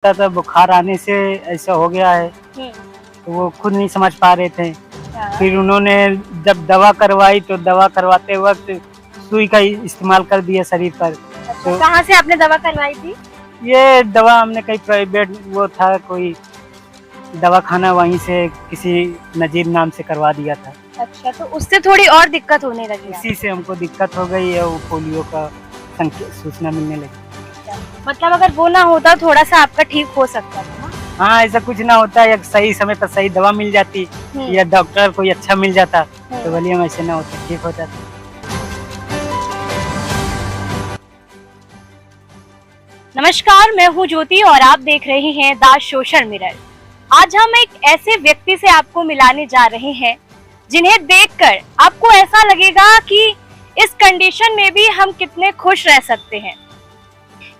था बुखार आने से ऐसा हो गया है, तो वो खुद नहीं समझ पा रहे थे। फिर उन्होंने जब दवा करवाई तो दवा करवाते वक्त सुई का इस्तेमाल कर दिया शरीर पर। अच्छा, कहाँ से आपने दवा करवाई थी? ये दवा हमने कहीं प्राइवेट वो था कोई दवाखाना, वहीं से किसी नजीर नाम से करवा दिया था। अच्छा, तो उससे थोड़ी और दिक्कत होने लगी इसी से हमको दिक्कत हो गई है, वो पोलियो का सूचना मिलने लगी। मतलब अगर वो ना होता थोड़ा सा आपका ठीक हो सकता था ना? हाँ, ऐसा कुछ ना होता है, सही समय पर सही दवा मिल जाती या डॉक्टर कोई अच्छा मिल जाता तो भले हम ऐसे ना होते, ठीक हो जाता। नमस्कार, मैं हूँ ज्योति और आप देख रहे हैं द सोशल मिरर। आज हम एक ऐसे व्यक्ति से आपको मिलाने जा रहे हैं जिन्हें देखकर आपको ऐसा लगेगा कि इस कंडीशन में भी हम कितने खुश रह सकते हैं।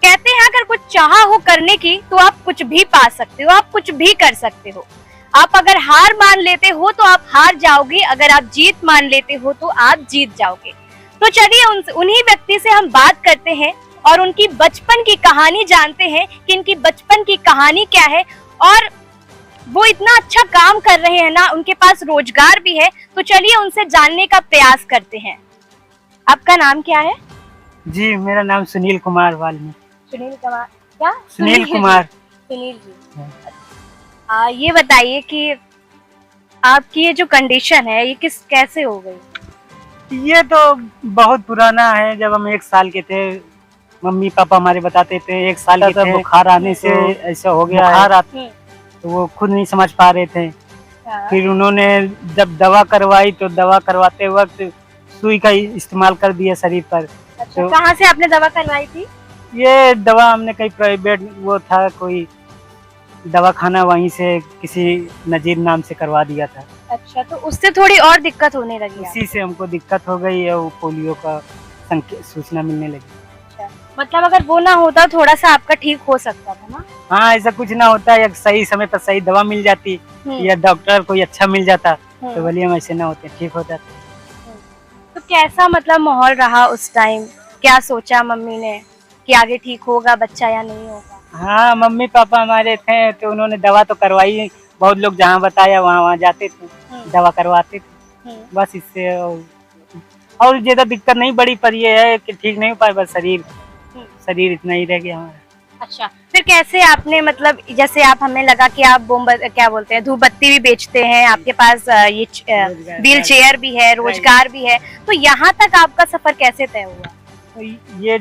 कहते हैं अगर कुछ चाहा हो करने की तो आप कुछ भी पा सकते हो, आप कुछ भी कर सकते हो। आप अगर हार मान लेते हो तो आप हार जाओगे, अगर आप जीत मान लेते हो तो आप जीत जाओगे। तो चलिए उन्हीं व्यक्ति से हम बात करते हैं और उनकी बचपन की कहानी जानते हैं कि इनकी बचपन की कहानी क्या है और वो इतना अच्छा काम कर रहे हैं ना, उनके पास रोजगार भी है। तो चलिए उनसे जानने का प्रयास करते हैं। आपका नाम क्या है? जी, मेरा नाम सुनील कुमार वाल्मीकि। सुनील कुमार क्या? सुनील कुमार। सुनील जी, ये बताइए कि आपकी ये जो कंडीशन है ये कैसे हो गई? ये तो बहुत पुराना है। जब हम 1 साल के थे, मम्मी पापा हमारे बताते थे 1 साल के थे, बुखार आने से ऐसा हो गया है, तो वो खुद नहीं समझ पा रहे थे। फिर उन्होंने जब दवा करवाई तो दवा करवाते वक्त सुई का इस्तेमाल कर दिया शरीर पर। अच्छा, तो कहाँ से आपने दवा करवाई थी? ये दवा हमने कहीं प्राइवेट वो था कोई दवाखाना, वहीं से किसी नजीर नाम से करवा दिया था। अच्छा, तो उससे थोड़ी और दिक्कत होने लगी? इसी से हमको दिक्कत हो गई है, वो पोलियो का सूचना मिलने लगी। अच्छा, मतलब अगर वो ना होता थोड़ा सा आपका ठीक हो सकता था ना? हाँ, ऐसा कुछ ना होता है, सही समय पर सही दवा मिल जाती या डॉक्टर कोई अच्छा मिल जाता तो भले हम ऐसे ना होते, ठीक हो जाते। तो कैसा मतलब माहौल रहा उस टाइम? क्या सोचा मम्मी ने कि आगे ठीक होगा बच्चा या नहीं होगा? हाँ, मम्मी पापा हमारे थे तो उन्होंने दवा तो करवाई। बहुत लोग जहाँ बताया वहाँ जाते थे, दवा करवाते थे। बस इससे और ज्यादा दिक्कत नहीं बड़ी, पर ये है कि ठीक नहीं हो पाए, बस शरीर इतना ही रह गया हमारा। अच्छा, फिर कैसे आपने मतलब जैसे आप हमें लगा कि आप क्या बोलते हैं धूप बत्ती भी बेचते हैं, आपके पास ये व्हील चेयर भी है, रोजगार भी है, तो यहाँ तक आपका सफर कैसे तय हुआ? ये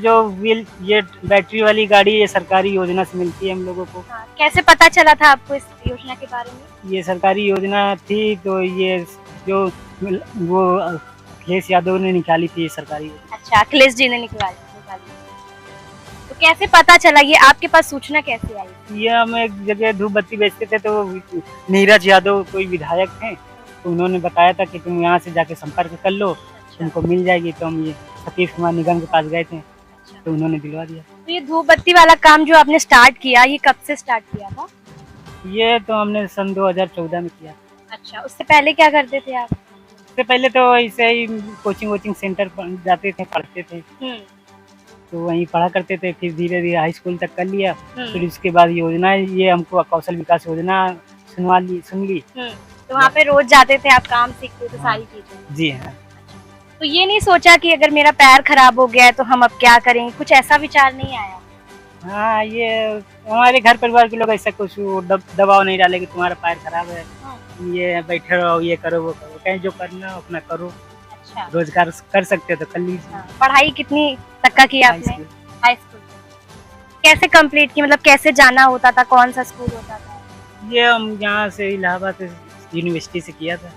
बैटरी वाली गाड़ी ये सरकारी योजना से मिलती है हम लोगों को। हाँ, कैसे पता चला था आपको इस योजना के बारे में? ये सरकारी योजना थी, तो ये जो वो अखिलेश यादव ने निकाली थी ये सरकारी योजना। अच्छा, अखिलेश जी ने निकाली। तो कैसे पता चला, ये आपके पास सूचना कैसे आई? ये हम एक जगह धूप बत्ती बेचते थे, तो नीरज यादव कोई विधायक थे, तो उन्होंने बताया था कि तुम यहाँ से जाके संपर्क कर लो, तुमको मिल जाएगी। तो हम ये सतीश कुमार निगम के पास गए थे, तो उन्होंने दिलवा दिया। तो ये धूप बत्ती वाला काम जो आपने स्टार्ट किया, ये कब से स्टार्ट किया था? ये तो हमने सन 2014 में किया। अच्छा, उससे पहले क्या करते थे आप? उससे पहले तो ऐसे ही कोचिंग सेंटर जाते थे, पढ़ते थे, तो वहीं पढ़ा करते थे। फिर धीरे धीरे हाई स्कूल तक कर लिया। फिर उसके बाद योजना ये हमको कौशल विकास योजना सुन ली। तो वहाँ पे रोज जाते थे आप, काम सीखते थे सारी चीजें? जी हाँ। तो ये नहीं सोचा कि अगर मेरा पैर खराब हो गया है तो हम अब क्या करेंगे, कुछ ऐसा विचार नहीं आया? हाँ, ये हमारे घर परिवार के लोग ऐसा कुछ दबाव नहीं डाले कि तुम्हारा पैर खराब है, ये बैठे रहो, ये करो वो करो, कहीं जो करना अपना करो। अच्छा, रोजगार कर सकते हो तो कर लीजिए। पढ़ाई कितनी तक का किया आपने? High school. कैसे कंप्लीट की, मतलब कैसे जाना होता था, कौन सा स्कूल होता था? ये हम यहाँ से इलाहाबाद यूनिवर्सिटी से किया था।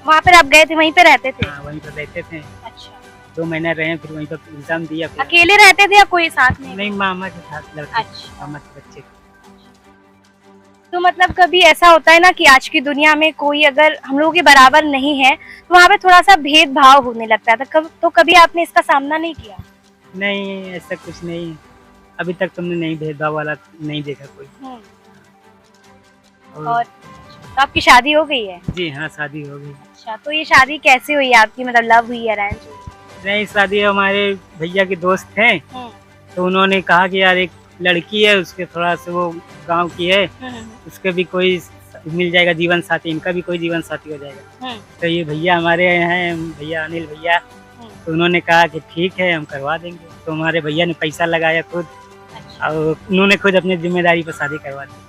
वहाँ पर आप गए थे, वहीं पे रहते थे? हाँ, वहीं पर रहते थे। अच्छा, 2 महीने रहे, फिर वहीं पर एग्जाम दिया। अकेले रहते थे या कोई साथ में? नहीं, मामा के साथ लड़के। अच्छा, मामा के बच्चे। तो मतलब कभी ऐसा होता है ना कि आज की दुनिया में कोई अगर हम लोगों के बराबर नहीं है तो वहाँ पे थोड़ा सा भेदभाव होने लगता था। तो कभी आपने इसका सामना नहीं किया? नहीं, ऐसा कुछ नहीं, अभी तक तुमने नहीं भेदभाव वाला नहीं देखा कोई। और तो आपकी शादी हो गई है? जी हाँ, शादी हो गई। अच्छा, तो ये शादी कैसे हुई आपकी, मतलब लव हुई या अरेंज हुई? नहीं, शादी हमारे भैया के दोस्त थे, तो उन्होंने कहा कि यार एक लड़की है, उसके थोड़ा से वो गांव की है, उसके भी कोई मिल जाएगा जीवन साथी, इनका भी कोई जीवन साथी हो जाएगा। तो ये भैया हमारे हैं, भैया अनिल भैया, तो उन्होंने कहा कि ठीक है हम करवा देंगे। तो हमारे भैया ने पैसा लगाया खुद, और उन्होंने खुद अपनी जिम्मेदारी पर शादी करवा दी।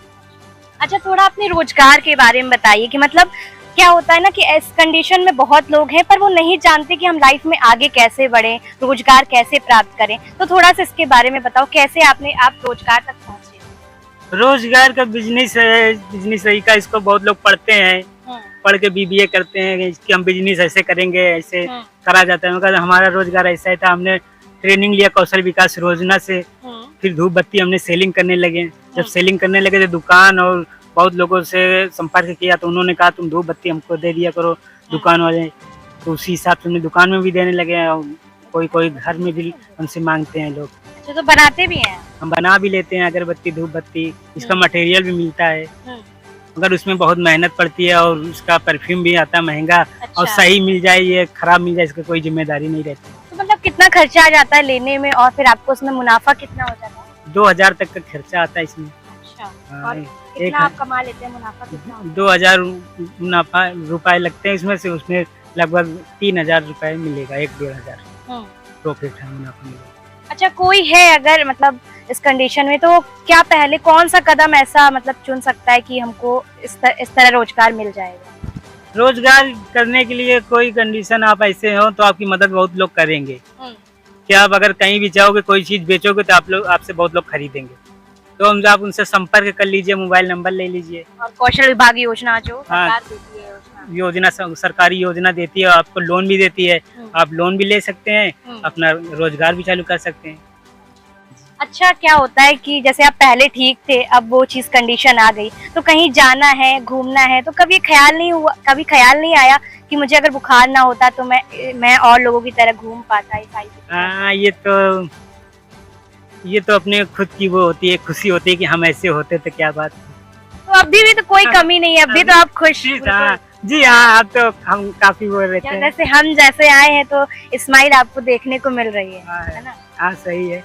अच्छा, थोड़ा अपने रोजगार के बारे में बताइए कि मतलब क्या होता है ना कि इस कंडीशन में बहुत लोग हैं पर वो नहीं जानते कि हम लाइफ में आगे कैसे बढ़े, रोजगार कैसे प्राप्त करें। तो थोड़ा सा इसके बारे में बताओ, कैसे आप रोजगार तक पहुंचे? रोजगार का बिजनेस है, बिजनेस रही का, इसको बहुत लोग पढ़ते हैं, पढ़ के BBA करते हैं कि हम बिजनेस ऐसे करेंगे, ऐसे करा जाता है। मगर हमारा रोजगार ऐसा था, हमने ट्रेनिंग लिया कौशल विकास योजना से, फिर धूप बत्ती हमने सेलिंग करने लगे। जब सेलिंग करने लगे तो दुकान और बहुत लोगों से संपर्क किया, तो उन्होंने कहा तुम धूप बत्ती हमको दे दिया करो दुकान वाले। तो उसी हिसाब से हमने दुकान में भी देने लगे, और कोई कोई घर में भी हमसे मांगते हैं लोग। अच्छा, तो बनाते भी हैं? हम बना भी लेते हैं अगरबत्ती, धूप बत्ती, इसका मटेरियल भी मिलता है, मगर उसमें बहुत मेहनत पड़ती है, और उसका परफ्यूम भी आता है महंगा। अच्छा। और सही मिल जाए, ये खराब मिल जाए, इसका कोई जिम्मेदारी नहीं रहती। तो मतलब कितना खर्चा आ जाता है लेने में, और फिर आपको उसमें मुनाफा कितना हो जाता है? 2000 तक का खर्चा आता है इसमें। अच्छा, और कितना आप कमा लेते हैं, मुनाफा कितना? 2000 मुनाफा रुपए लगते हैं इसमें से, उसमें लगभग 3000 रुपए मिलेगा, 1-1.5 हजार प्रॉफिट है, मुनाफा मिलेगा। अच्छा, कोई है अगर मतलब इस कंडीशन में, तो क्या पहले कौन सा कदम ऐसा मतलब चुन सकता है कि हमको इस तरह रोजगार मिल जाएगा? रोजगार करने के लिए कोई कंडीशन आप ऐसे हो तो आपकी मदद बहुत लोग करेंगे। क्या आप अगर कहीं भी जाओगे, कोई चीज बेचोगे, तो आप लोग, आपसे बहुत लोग खरीदेंगे। तो हम आप उनसे संपर्क कर लीजिए, मोबाइल नंबर ले लीजिए। और कौशल विभाग योजना जो सरकार देती है, योजना सरकारी योजना देती है, आपको लोन भी देती है, आप लोन भी ले सकते हैं, अपना रोजगार भी चालू कर सकते हैं। अच्छा, क्या होता है कि जैसे आप पहले ठीक थे, अब वो चीज कंडीशन आ गई, तो कहीं जाना है, घूमना है, तो कभी ख्याल नहीं आया कि मुझे अगर बुखार ना होता तो मैं और लोगों की तरह घूम पाता? हाँ, ये तो अपने खुद की वो होती है, खुशी होती है कि हम ऐसे होते तो क्या बात। तो अभी भी तो कोई कमी नहीं है, अभी तो आप खुश? जी हाँ, अब तो हम काफी वो रहते हैं। जैसे हम जैसे आए हैं तो स्माइल आपको देखने को मिल रही है ना? हाँ, सही है।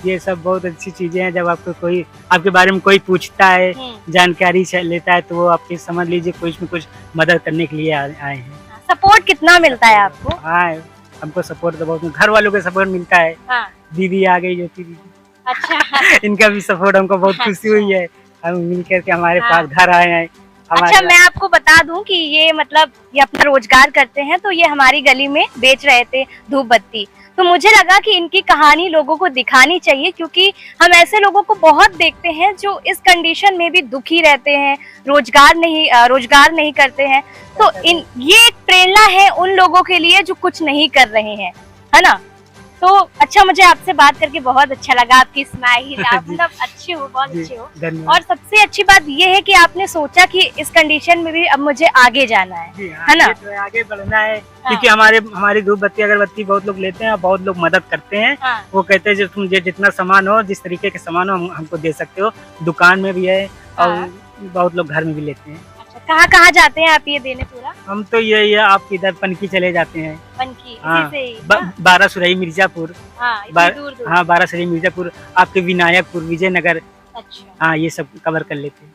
ये सब बहुत अच्छी चीजें हैं। जब आपको कोई आपके बारे में कोई पूछता है, जानकारी लेता है, तो वो आपकी समझ लीजिए कुछ न कुछ मदद करने के लिए आए हैं। सपोर्ट कितना मिलता है आपको? हाँ, हमको सपोर्ट तो बहुत, घर वालों का सपोर्ट मिलता है। दीदी आ गई, ज्योति दीदी। अच्छा। इनका भी सपोर्ट, हमको बहुत खुशी हुई है, हम मिलकर के हमारे पास घर आए हैं। अच्छा, मैं आपको बता दूं कि ये मतलब ये अपना रोजगार करते हैं, तो ये हमारी गली में बेच रहे थे धूप बत्ती। तो मुझे लगा कि इनकी कहानी लोगों को दिखानी चाहिए, क्योंकि हम ऐसे लोगों को बहुत देखते हैं जो इस कंडीशन में भी दुखी रहते हैं, रोजगार नहीं करते हैं। तो ये एक प्रेरणा है उन लोगों के लिए जो कुछ नहीं कर रहे हैं, है ना? तो अच्छा, मुझे आपसे बात करके बहुत अच्छा लगा। आपकी स्माइल, आप मतलब अच्छे हो, बहुत अच्छे हो। और सबसे अच्छी बात ये है कि आपने सोचा कि इस कंडीशन में भी अब मुझे आगे जाना है ना? तो आगे बढ़ना है, क्योंकि हमारी धूप बत्ती अगरबत्ती बहुत लोग लेते हैं, बहुत लोग मदद करते हैं। वो कहते हैं जो तुम जितना सामान हो, जिस तरीके के सामान हो, हमको दे सकते हो। दुकान में भी है, और बहुत लोग घर में भी लेते हैं। कहाँ जाते हैं आप ये देने पूरा? हम तो ये आप इधर पनकी चले जाते हैं। पनकी? हाँ, 12 सुरई मिर्जापुर। हाँ, 12 सुरई मिर्जापुर, आपके विनायकपुर, विजयनगर। अच्छा। हाँ, ये सब कवर कर लेते हैं।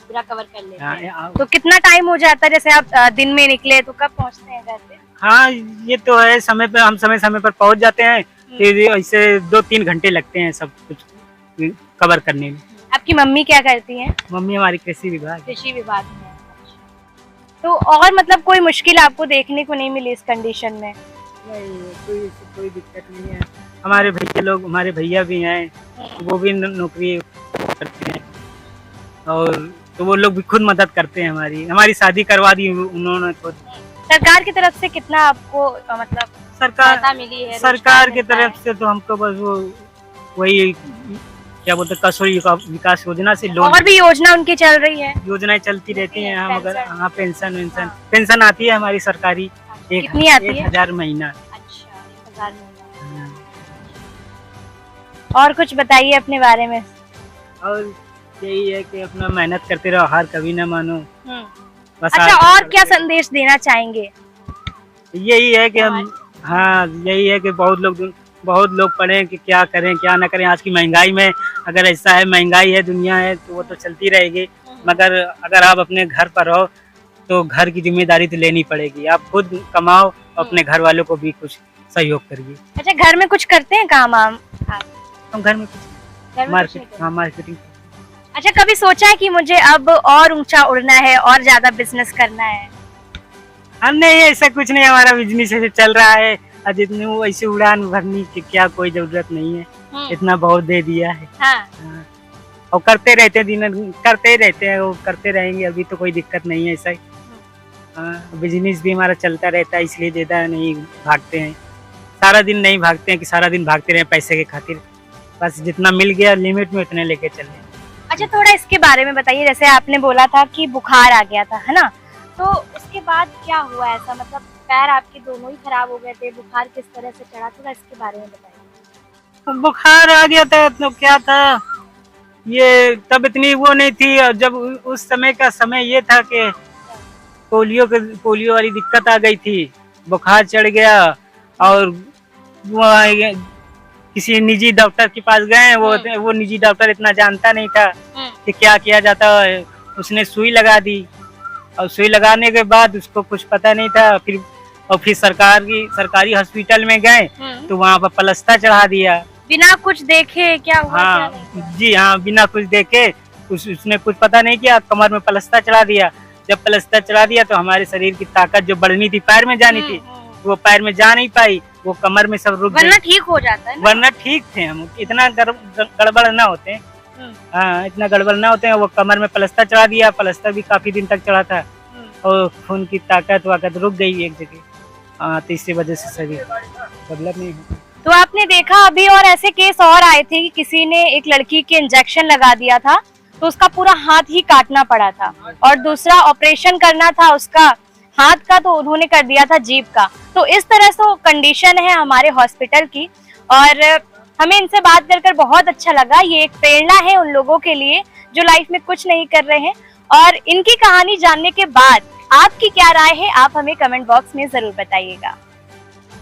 पूरा कवर कर लेते हैं। तो कितना टाइम हो जाता है, जैसे आप दिन में निकले तो कब पहुँचते हैं घर पे? हाँ, ये तो है, समय पे हम समय पर पहुँच जाते हैं। फिर ऐसे 2-3 घंटे लगते हैं सब कुछ कवर करने में। आपकी मम्मी क्या करती हैं? मम्मी हमारी कृषि विभाग में। तो और मतलब कोई मुश्किल आपको देखने को नहीं मिली इस कंडीशन में? नहीं, कोई दिक्कत नहीं है। हमारे भैया भी हैं, वो भी नौकरी करते हैं, और तो वो लोग भी खुद मदद करते हैं। हमारी शादी करवा दी उन्होंने खुद। सरकार की तरफ से कितना आपको मतलब सहायता मिली है? सरकार की तरफ से तो हमको बस वही क्या बोलते हैं, कौशल विकास योजना से लोन। और भी योजना उनकी चल रही है? योजनाएं चलती रहती हैं। हाँ, मगर हाँ, पेंशन आती है हमारी सरकारी। कितनी आती है? 1000 महीना। अच्छा, 1000 महीना। और कुछ बताइए अपने बारे में। और यही है कि अपना मेहनत करते रहो, हार कभी ना मानो। बस। अच्छा, और क्या संदेश देना चाहेंगे? यही है कि बहुत लोग बहुत लोग पढ़े हैं कि क्या करें क्या ना करें। आज की महंगाई में अगर ऐसा है, महंगाई है, दुनिया है, तो वो तो चलती रहेगी। मगर अगर आप अपने घर पर रहो तो घर की जिम्मेदारी तो लेनी पड़ेगी। आप खुद कमाओ, अपने घर वालों को भी कुछ सहयोग करिए। अच्छा, घर में कुछ करते हैं काम आप? हम घर में कुछ घर में कुछ नहीं करते? मार्केटिंग। अच्छा, कभी सोचा है कि मुझे अब और ऊंचा उड़ना है और ज्यादा बिजनेस करना है? हम नहीं, ऐसा कुछ नहीं, हमारा बिजनेस ऐसे चल रहा है। और जितने वो ऐसे उड़ान भरने की क्या कोई जरूरत नहीं है, इतना बहुत दे दिया है। हाँ। और करते रहते हैं, करते रहते हैं, वो करते रहेंगे, अभी तो कोई दिक्कत नहीं है ऐसा ही। बिजनेस भी हमारा चलता रहता है, इसलिए ज्यादा नहीं भागते हैं। सारा दिन नहीं भागते हैं कि सारा दिन भागते रहे पैसे के खातिर। बस जितना मिल गया लिमिट में उतने लेके चले। अच्छा, थोड़ा इसके बारे में बताइए। जैसे आपने बोला था कि बुखार आ गया था, है ना? तो उसके बाद क्या हुआ ऐसा, मतलब पैर आपके दोनों ही खराब हो गए थे, बुखार किस तरह से चढ़ा, थोड़ा इसके बारे में बताइए। बुखार आ गया था तो क्या था, ये तब इतनी वो नहीं थी। और जब उस समय का समय ये था कि पोलियो वाली दिक्कत आ गई थी, बुखार चढ़ गया। और किसी निजी डॉक्टर के पास गए, वो निजी डॉक्टर इतना जानता नहीं था कि क्या किया जाता है। उसने सुई लगा दी, और सुई लगाने के बाद उसको कुछ पता नहीं था। फिर सरकारी हॉस्पिटल में गए तो वहाँ पर प्लास्टर चढ़ा दिया बिना कुछ देखे। क्या हुआ? हाँ जी हाँ, बिना कुछ देखे उसने कुछ पता नहीं किया, कमर में प्लास्टर चढ़ा दिया। जब प्लास्टर चढ़ा दिया तो हमारे शरीर की ताकत जो बढ़नी थी, पैर में जानी थी, वो पैर में जा नहीं पाई, वो कमर में सब रुक गई। वरना ठीक हो जाता है ना? वरना ठीक थे हम, इतना गड़बड़ ना होते। हाँ, इतना गड़बड़ ना होते हैं। वो कमर में प्लास्टर चढ़ा दिया, प्लास्टर भी काफी दिन तक चढ़ा था, और खून की ताकत वाकत रुक गई एक जगह। तो इसी वजह से शरीर डेवलप नहीं हुआ। तो आपने देखा अभी और ऐसे केस और आए थे कि किसी ने एक लड़की के इंजेक्शन लगा दिया था तो उसका पूरा हाथ ही काटना पड़ा था, और दूसरा ऑपरेशन करना था उसका हाथ का तो उन्होंने कर दिया था जीभ का। तो इस तरह से कंडीशन है हमारे हॉस्पिटल की, और हमें इनसे बात कर बहुत अच्छा लगा। ये एक प्रेरणा है उन लोगों के लिए जो लाइफ में कुछ नहीं कर रहे हैं। और इनकी कहानी जानने के बाद आपकी क्या राय है, आप हमें कमेंट बॉक्स में जरूर बताइएगा।